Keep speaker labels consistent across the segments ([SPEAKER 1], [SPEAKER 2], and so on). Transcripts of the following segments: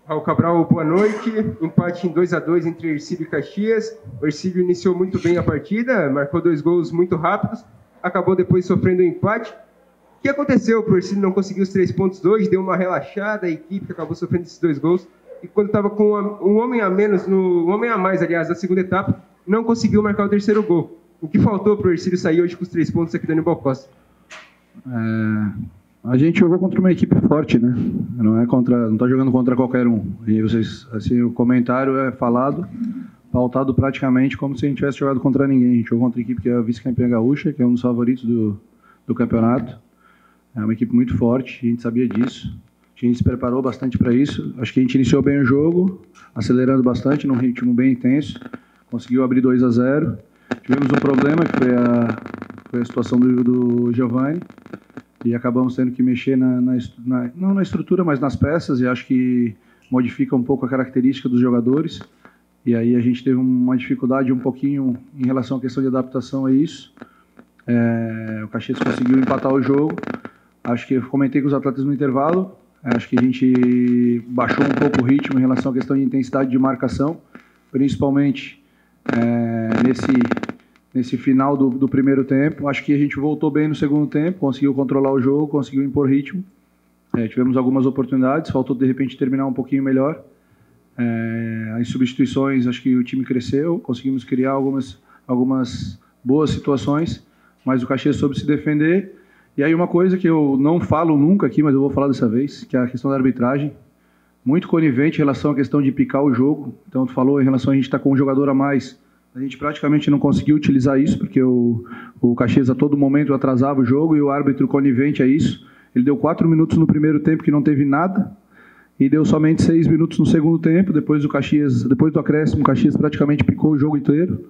[SPEAKER 1] Raul Cabral, boa noite. Empate em 2-2 entre Hercílio e Caxias. O Hercílio iniciou muito bem a partida, marcou 2 gols muito rápidos, acabou depois sofrendo um empate. O que aconteceu para o Hercílio não conseguir os 3 pontos hoje? Deu uma relaxada, a equipe acabou sofrendo esses 2 gols. E quando estava com um homem a mais, aliás, na segunda etapa, não conseguiu marcar o terceiro gol. O que faltou para o Hercílio sair hoje com os 3 pontos aqui do Aníbal Costa?
[SPEAKER 2] A gente jogou contra uma equipe forte, né? Não está jogando contra qualquer um. E vocês, assim, o comentário é pautado praticamente como se a gente tivesse jogado contra ninguém. A gente jogou contra a equipe que é a vice-campeã gaúcha, que é um dos favoritos do campeonato. É uma equipe muito forte, a gente sabia disso. A gente se preparou bastante para isso. Acho que a gente iniciou bem o jogo, acelerando bastante, num ritmo bem intenso. Conseguiu abrir 2-0. Tivemos um problema, que foi a situação do Giovani. E acabamos tendo que mexer não na estrutura, mas nas peças, e acho que modifica um pouco a característica dos jogadores. E aí a gente teve uma dificuldade um pouquinho em relação à questão de adaptação a isso. O Caxias conseguiu empatar o jogo. Acho que eu comentei com os atletas no intervalo. Acho que a gente baixou um pouco o ritmo em relação à questão de intensidade de marcação, principalmente nesse final do primeiro tempo. Acho que a gente voltou bem no segundo tempo, conseguiu controlar o jogo, conseguiu impor ritmo. Tivemos algumas oportunidades, faltou de repente terminar um pouquinho melhor. As substituições, acho que o time cresceu, conseguimos criar algumas boas situações, mas o Caxias soube se defender. E aí uma coisa que eu não falo nunca aqui, mas eu vou falar dessa vez, que é a questão da arbitragem. Muito conivente em relação à questão de picar o jogo. Então, tu falou em relação a gente estar com um jogador a mais. A gente praticamente não conseguiu utilizar isso, porque o Caxias a todo momento atrasava o jogo e o árbitro conivente a isso. Ele deu 4 minutos no primeiro tempo que não teve nada e deu somente 6 minutos no segundo tempo. Depois do acréscimo, o Caxias praticamente picou o jogo inteiro.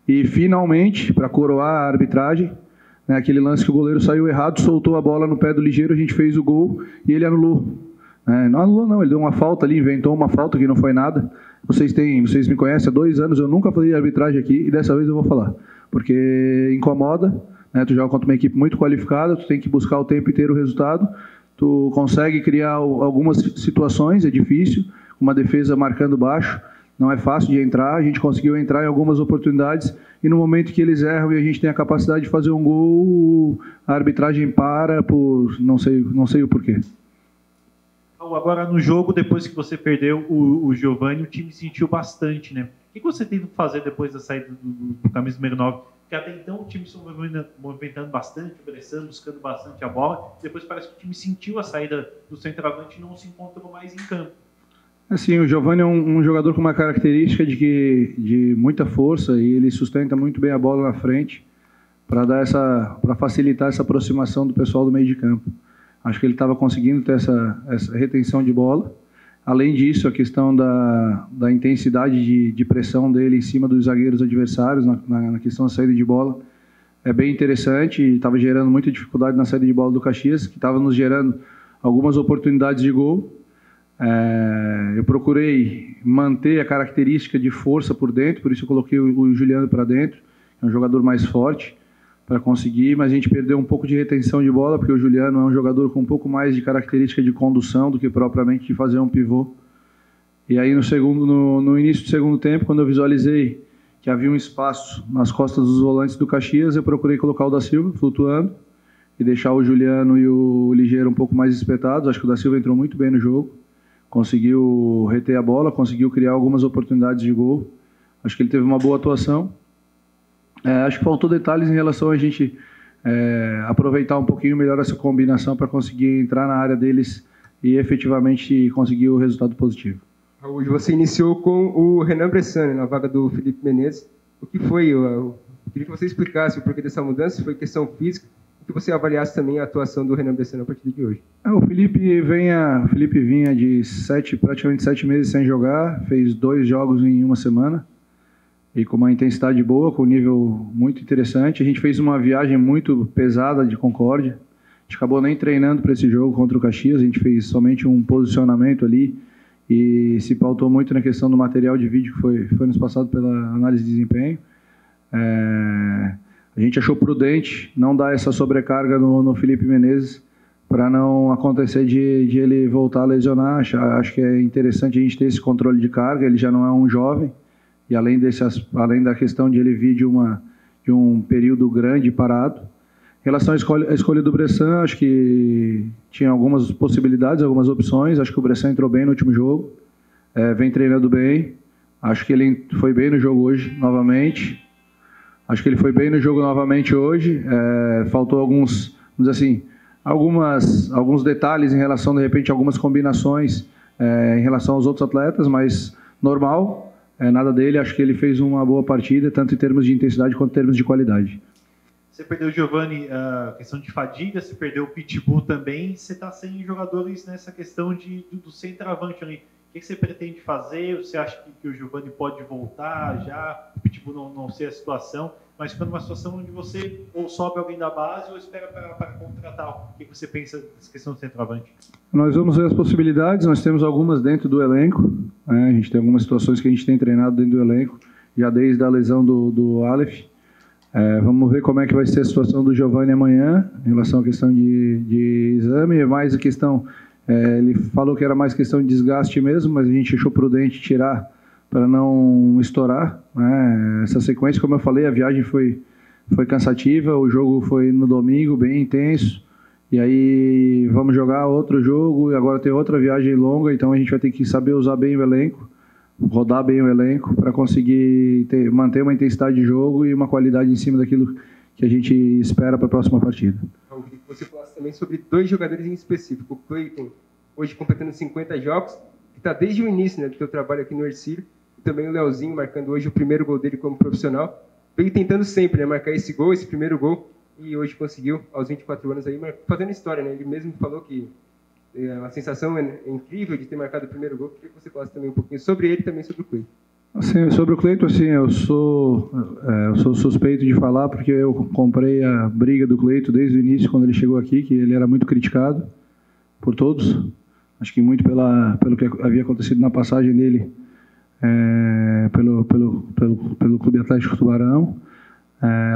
[SPEAKER 2] E finalmente, para coroar a arbitragem, aquele lance que o goleiro saiu errado, soltou a bola no pé do Ligeiro, a gente fez o gol e ele anulou. Não anulou não, ele deu uma falta ali, inventou uma falta que não foi nada. Vocês me conhecem há 2 anos, eu nunca falei de arbitragem aqui e dessa vez eu vou falar. Porque incomoda, tu joga contra uma equipe muito qualificada, tu tem que buscar o tempo inteiro o resultado, tu consegue criar algumas situações, é difícil, uma defesa marcando baixo, não é fácil de entrar, a gente conseguiu entrar em algumas oportunidades e no momento que eles erram e a gente tem a capacidade de fazer um gol, a arbitragem para por não sei o porquê.
[SPEAKER 3] Agora, no jogo, depois que você perdeu o Giovani, o time sentiu bastante, né? O que você teve que fazer depois da saída do camisa número 9? Porque até então o time se movimentando bastante, pressando, buscando bastante a bola. Depois parece que o time sentiu a saída do centroavante e não se encontrou mais em campo.
[SPEAKER 2] Assim, o Giovani é um jogador com uma característica de muita força e ele sustenta muito bem a bola na frente para facilitar essa aproximação do pessoal do meio de campo. Acho que ele estava conseguindo ter essa retenção de bola. Além disso, a questão da intensidade de pressão dele em cima dos zagueiros adversários, na questão da saída de bola, é bem interessante e estava gerando muita dificuldade na saída de bola do Caxias, que estava nos gerando algumas oportunidades de gol. Eu procurei manter a característica de força por dentro, por isso eu coloquei o Juliano para dentro, é um jogador mais forte, para conseguir, mas a gente perdeu um pouco de retenção de bola, porque o Juliano é um jogador com um pouco mais de característica de condução do que propriamente de fazer um pivô. E aí no início do segundo tempo, quando eu visualizei que havia um espaço nas costas dos volantes do Caxias, eu procurei colocar o da Silva flutuando e deixar o Juliano e o Ligeiro um pouco mais espetados. Acho que o da Silva entrou muito bem no jogo, conseguiu reter a bola, conseguiu criar algumas oportunidades de gol. Acho que ele teve uma boa atuação. Acho que faltou detalhes em relação a gente aproveitar um pouquinho melhor essa combinação para conseguir entrar na área deles e efetivamente conseguir o resultado positivo.
[SPEAKER 1] Hoje você iniciou com o Renan Bressani na vaga do Felipe Menezes. O que foi? Eu queria que você explicasse o porquê dessa mudança, se foi questão física, e que você avaliasse também a atuação do Renan Bressani a partir de hoje.
[SPEAKER 2] O Felipe vinha de praticamente 7 meses sem jogar, fez 2 jogos em uma semana. E com uma intensidade boa, com um nível muito interessante. A gente fez uma viagem muito pesada de Concórdia. A gente acabou nem treinando para esse jogo contra o Caxias. A gente fez somente um posicionamento ali e se pautou muito na questão do material de vídeo que foi nos passado pela análise de desempenho. A gente achou prudente não dar essa sobrecarga no Felipe Menezes para não acontecer de ele voltar a lesionar. Acho que é interessante a gente ter esse controle de carga. Ele já não é um jovem, e além da questão de ele vir de um período grande parado. Em relação à escolha do Bressan, acho que tinha algumas possibilidades, algumas opções. Acho que o Bressan entrou bem no último jogo, vem treinando bem. Acho que ele foi bem no jogo hoje, novamente. Acho que ele foi bem no jogo novamente hoje. Faltou alguns, vamos dizer assim, alguns detalhes em relação, de repente, a algumas combinações em relação aos outros atletas, mas normal, nada dele. Acho que ele fez uma boa partida, tanto em termos de intensidade quanto em termos de qualidade.
[SPEAKER 3] Você perdeu o Giovani, a questão de fadiga, você perdeu o Pitbull também, você está sem jogadores nessa questão do centroavante ali. O que você pretende fazer? Você acha que o Giovani pode voltar já? O Pitbull não sei a situação, mas ficando numa situação onde você ou sobe alguém da base ou espera para contratar. O que você pensa dessa questão do centroavante?
[SPEAKER 2] Nós vamos ver as possibilidades, nós temos algumas dentro do elenco, a gente tem algumas situações que a gente tem treinado dentro do elenco, já desde a lesão do Aleph. Vamos ver como é que vai ser a situação do Giovani amanhã, em relação à questão de exame, mais a questão, ele falou que era mais questão de desgaste mesmo, mas a gente achou prudente tirar para não estourar, né? Essa sequência, como eu falei, a viagem foi cansativa, o jogo foi no domingo, bem intenso, e aí vamos jogar outro jogo, e agora tem outra viagem longa, então a gente vai ter que saber usar bem o elenco, rodar bem o elenco para conseguir manter uma intensidade de jogo e uma qualidade em cima daquilo que a gente espera para a próxima partida.
[SPEAKER 1] Eu queria que você falasse também sobre 2 jogadores em específico. O Cleiton, hoje completando 50 jogos, que está desde o início, né, do seu trabalho aqui no Ercílio, e também o Leozinho, marcando hoje o primeiro gol dele como profissional. Veio tentando sempre, né, marcar esse primeiro gol, e hoje conseguiu, aos 24 anos, aí, fazendo história. Né? Ele mesmo falou que a sensação é incrível de ter marcado o primeiro gol. Queria que você falasse também um pouquinho sobre ele e também sobre o Cleiton.
[SPEAKER 2] Assim, sobre o Cleiton, assim, eu sou suspeito de falar porque eu comprei a briga do Cleiton desde o início, quando ele chegou aqui, que ele era muito criticado por todos. Acho que muito pelo que havia acontecido na passagem dele pelo Clube Atlético Tubarão.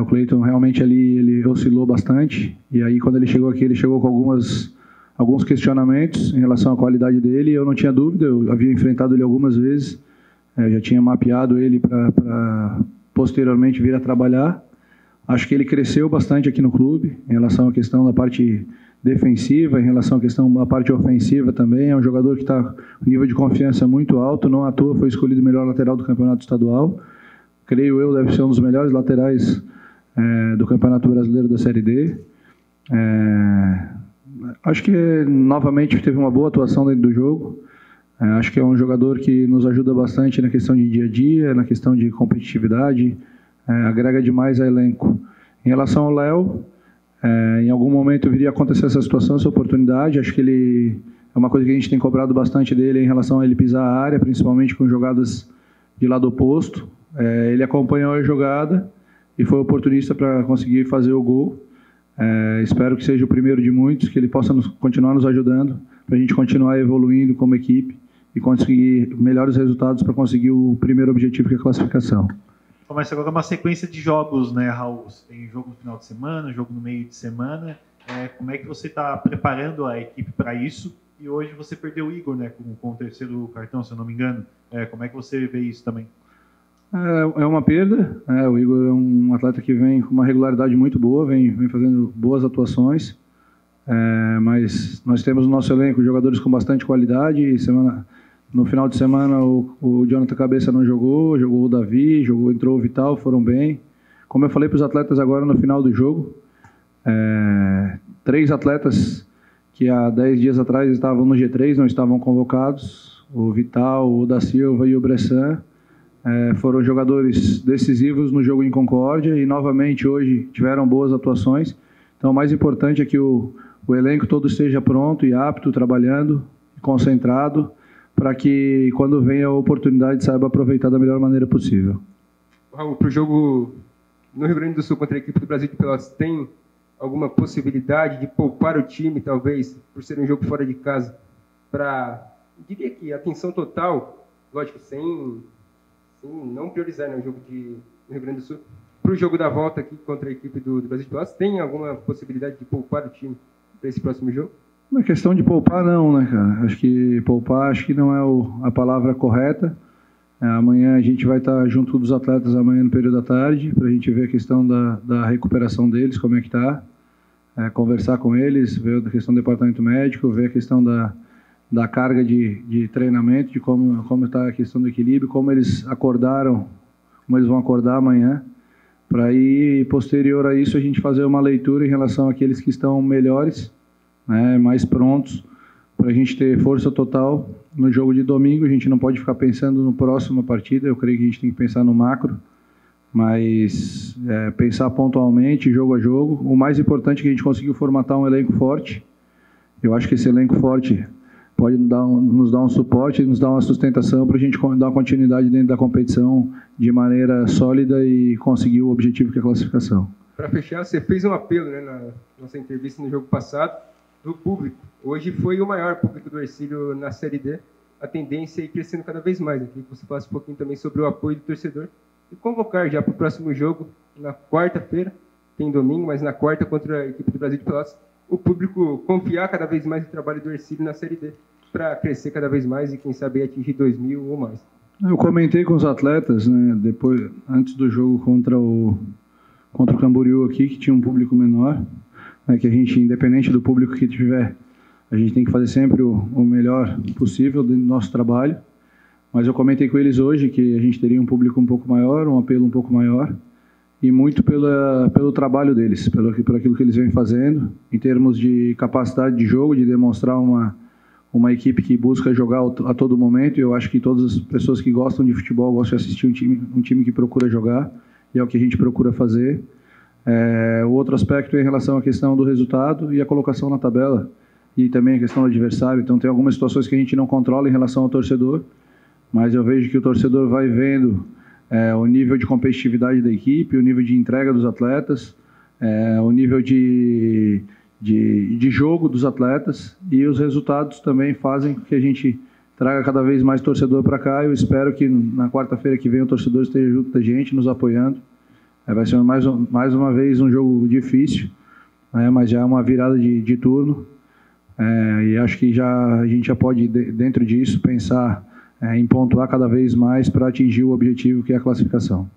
[SPEAKER 2] O Cleiton realmente ali ele oscilou bastante, e aí quando ele chegou aqui, ele chegou com alguns questionamentos em relação à qualidade dele. Eu não tinha dúvida, eu havia enfrentado ele algumas vezes, já tinha mapeado ele para posteriormente vir a trabalhar. Acho que ele cresceu bastante aqui no clube em relação à questão da parte defensiva, em relação à questão da parte ofensiva também. É um jogador que está com nível de confiança muito alto, não à toa foi escolhido o melhor lateral do campeonato estadual. Creio eu, deve ser um dos melhores laterais do Campeonato Brasileiro da Série D. Acho que novamente teve uma boa atuação dentro do jogo. Acho que é um jogador que nos ajuda bastante na questão de dia a dia, na questão de competitividade, agrega demais a elenco. Em relação ao Léo, em algum momento viria a acontecer essa situação, essa oportunidade. Acho que ele é uma coisa que a gente tem cobrado bastante dele em relação a ele pisar a área, principalmente com jogadas de lado oposto. Ele acompanhou a jogada e foi oportunista para conseguir fazer o gol. Espero que seja o primeiro de muitos, que ele possa continuar nos ajudando, para a gente continuar evoluindo como equipe e conseguir melhores resultados para conseguir o primeiro objetivo, que é a classificação.
[SPEAKER 3] Começa agora uma sequência de jogos, né, Raul? Você tem jogo no final de semana, jogo no meio de semana. Como é que você está preparando a equipe para isso? E hoje você perdeu o Igor, né, com o terceiro cartão, se eu não me engano. Como é que você vê isso também?
[SPEAKER 2] É uma perda. O Igor é um atleta que vem com uma regularidade muito boa, vem fazendo boas atuações, mas nós temos no nosso elenco jogadores com bastante qualidade. No final de semana o Jonathan Cabeça não jogou o Davi, entrou o Vital, foram bem. Como eu falei para os atletas agora no final do jogo, 3 atletas que há 10 dias atrás estavam no G3 não estavam convocados, o Vital, o da Silva e o Bressan. Foram jogadores decisivos no jogo em Concórdia e novamente hoje tiveram boas atuações. Então o mais importante é que o elenco todo esteja pronto e apto, trabalhando, concentrado, para que quando venha a oportunidade saiba aproveitar da melhor maneira possível.
[SPEAKER 1] Raul, para o jogo no Rio Grande do Sul contra a equipe do Brasil de Pelotas, tem alguma possibilidade de poupar o time, talvez, por ser um jogo fora de casa, para, diria que, atenção total, lógico, sem não priorizar, né, o jogo no Rio Grande do Sul, para o jogo da volta aqui contra a equipe do Brasil de Pelotas, tem alguma possibilidade de poupar o time? para esse próximo jogo?
[SPEAKER 2] Na questão de poupar, não, né, cara? Acho que poupar, não é a palavra correta. Amanhã a gente vai estar junto dos atletas amanhã no período da tarde, para a gente ver a questão da recuperação deles, como é que está. Conversar com eles, ver a questão do departamento médico, ver a questão da carga de treinamento, de como está a questão do equilíbrio, como eles acordaram, como eles vão acordar amanhã, para aí, posterior a isso, a gente fazer uma leitura em relação àqueles que estão melhores, né, mais prontos, para a gente ter força total no jogo de domingo. A gente não pode ficar pensando no próximo partida, eu creio que a gente tem que pensar no macro, mas pensar pontualmente, jogo a jogo. O mais importante é que a gente conseguiu formatar um elenco forte. Eu acho que esse elenco forte pode nos dar um suporte, nos dar uma sustentação para a gente dar uma continuidade dentro da competição de maneira sólida e conseguir o objetivo que é a classificação.
[SPEAKER 1] Para fechar, você fez um apelo, né, na nossa entrevista no jogo passado, do público. Hoje foi o maior público do Hercílio na Série D. A tendência é ir crescendo cada vez mais. Aqui você falasse um pouquinho também sobre o apoio do torcedor. E convocar já para o próximo jogo, na quarta-feira, tem domingo, mas na quarta contra a equipe do Brasil de Pelotas, o público confiar cada vez mais no trabalho do Hercílio na Série D, para crescer cada vez mais e, quem sabe, atingir 2.000 ou mais.
[SPEAKER 2] Eu comentei com os atletas, né, antes do jogo contra o Camboriú aqui, que tinha um público menor, né, que a gente, independente do público que tiver, a gente tem que fazer sempre o melhor possível dentro do nosso trabalho. Mas eu comentei com eles hoje que a gente teria um público um pouco maior, um apelo um pouco maior, e muito pelo trabalho deles, pelo aquilo que eles vêm fazendo, em termos de capacidade de jogo, de demonstrar uma equipe que busca jogar a todo momento. E eu acho que todas as pessoas que gostam de futebol gostam de assistir um time que procura jogar, e é o que a gente procura fazer. O outro aspecto é em relação à questão do resultado e a colocação na tabela, e também a questão do adversário. Então tem algumas situações que a gente não controla em relação ao torcedor, mas eu vejo que o torcedor vai vendo o nível de competitividade da equipe, o nível de entrega dos atletas, o nível de jogo dos atletas, e os resultados também fazem com que a gente traga cada vez mais torcedor para cá. Eu espero que na quarta-feira que vem o torcedor esteja junto da gente, nos apoiando. Vai ser mais uma vez um jogo difícil, mas já é uma virada de turno, e acho que a gente já pode, dentro disso, pensar em pontuar cada vez mais para atingir o objetivo que é a classificação.